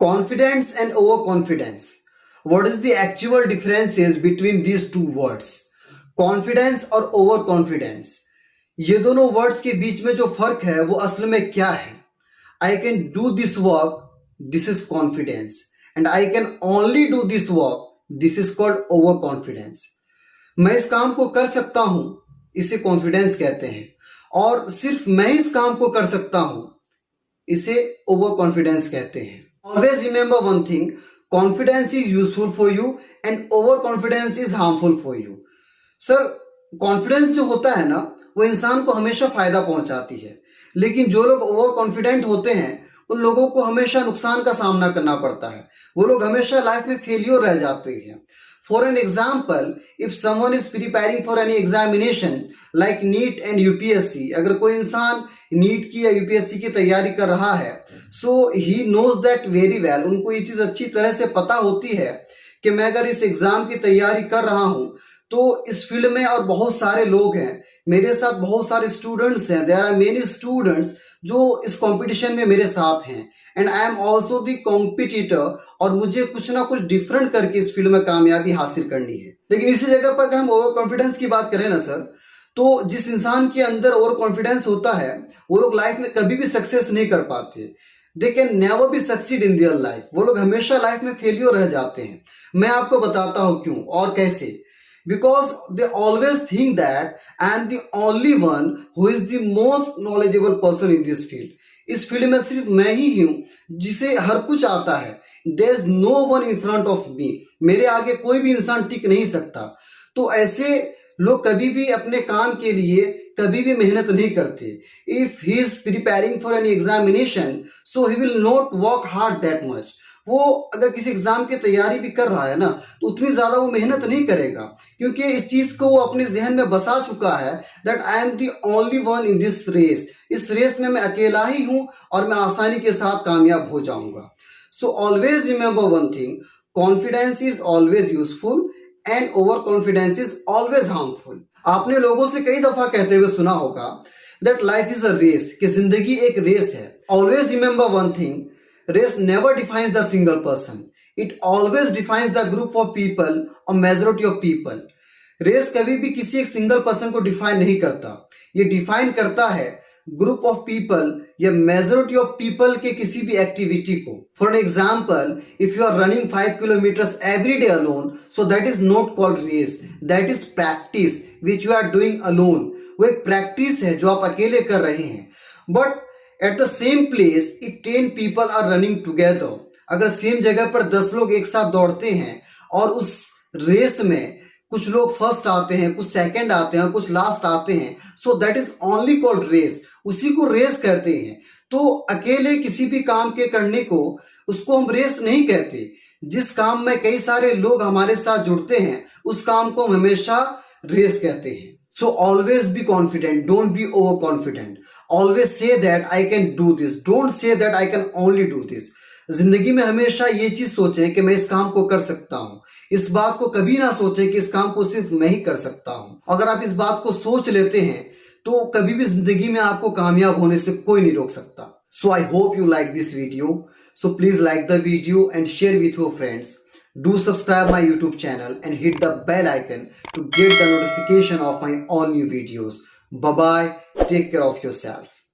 Confidence and overconfidence. What is the actual differences between these two words? Confidence और overconfidence. ये दोनों words के बीच में जो फर्क है वो असल में क्या है? I can do this work, this is confidence, and I can only do this work, this is called overconfidence. मैं इस काम को कर सकता हूं, इसे कॉन्फिडेंस कहते हैं, और सिर्फ मैं इस काम को कर सकता हूं, इसे ओवर कॉन्फिडेंस कहते हैं. Always remember one thing, confidence is useful for you and overconfidence is harmful for you. Sir, confidence जो होता है ना वो इंसान को हमेशा फायदा पहुंचाती है, लेकिन जो लोग ओवर कॉन्फिडेंट होते हैं उन लोगों को हमेशा नुकसान का सामना करना पड़ता है. वो लोग हमेशा लाइफ में फेलियर रह जाते हैं. For an example, if someone is preparing for any examination like neat and UPSC, अगर कोई इंसान नीट की या यूपीएससी की तैयारी कर रहा है, so he knows that very well, उनको ये चीज अच्छी तरह से पता होती है कि मैं अगर इस एग्जाम की तैयारी कर रहा हूं तो इस फील्ड में और बहुत सारे लोग हैं, मेरे साथ बहुत सारे स्टूडेंट्स हैं, देयर आर मेनी स्टूडेंट्स जो इस कंपटीशन में मेरे साथ हैं, and I am also the competitor, और मुझे कुछ ना कुछ डिफरेंट करके इस फील्ड में कामयाबी हासिल करनी है. लेकिन इसी जगह पर अगर हम ओवर कॉन्फिडेंस की बात करें ना सर, तो जिस इंसान के अंदर ओवर कॉन्फिडेंस होता है वो लोग लाइफ में कभी भी सक्सेस नहीं कर पाते. They can never be succeed in their life. वो लोग हमेशा लाइफ में फेलियर रह जाते हैं. मैं आपको बताता हूं क्यों और कैसे. Because they always think that I am the only one who is the most knowledgeable person in this field. इस फील्ड में सिर्फ मैं ही हूं जिसे हर कुछ आता है. There is no one in front of me. मेरे आगे कोई भी इंसान टिक नहीं सकता. तो ऐसे लोग कभी भी अपने काम के लिए कभी भी मेहनत नहीं करते. If he is preparing for any examination, so he will not work hard that much. वो अगर किसी एग्जाम की तैयारी भी कर रहा है ना तो उतनी ज्यादा वो मेहनत नहीं करेगा, क्योंकि इस चीज को वो अपने जहन में बसा चुका है that I am the only one in this race. इस रेस में मैं अकेला ही हूं और मैं आसानी के साथ कामयाब हो जाऊंगा. So always remember one thing, confidence is always useful and over confidence is always harmful. आपने लोगों से कई दफा कहते हुए सुना होगा that life is a race, कि जिंदगी एक रेस है. Always remember one thing, race never defines the single person, it always defines the group of people or majority of people. Race कभी भी किसी एक सिंगल पर्सन को डिफाइन नहीं करता, ये डिफाइन करता है ग्रुप ऑफ पीपल या मेजोरिटी ऑफ पीपल के किसी भी एक्टिविटी को. For example, if you are running 5 kilometres every day alone, so that is not called race, that is practice which you are doing alone. वो एक practice है जो आप अकेले कर रहे हैं. But at the same place if 10 people are running together, अगर सेम जगह पर 10 लोग एक साथ दौड़ते हैं और उस रेस में कुछ लोग फर्स्ट आते हैं, कुछ सेकंड आते हैं, कुछ लास्ट आते हैं, so that is only called race. उसी को रेस कहते हैं. तो अकेले किसी भी काम के करने को उसको हम रेस नहीं कहते. जिस काम में कई सारे लोग हमारे साथ जुड़ते हैं उस काम को हम हमेशा रेस कहते हैं. So always be confident, don't be overconfident. Always say that I can do this. Don't say that I can only do this. जिंदगी में हमेशा ये चीज सोचें कि मैं इस काम को कर सकता हूं. इस बात को कभी ना सोचें कि इस काम को सिर्फ मैं ही कर सकता हूं. अगर आप इस बात को सोच लेते हैं तो कभी भी जिंदगी में आपको कामयाब होने से कोई नहीं रोक सकता. So I hope you like this video. So please like the video and share with your friends. Do subscribe my YouTube channel and hit the bell icon to get the notification of my all new videos. Bye bye. Take care of yourself.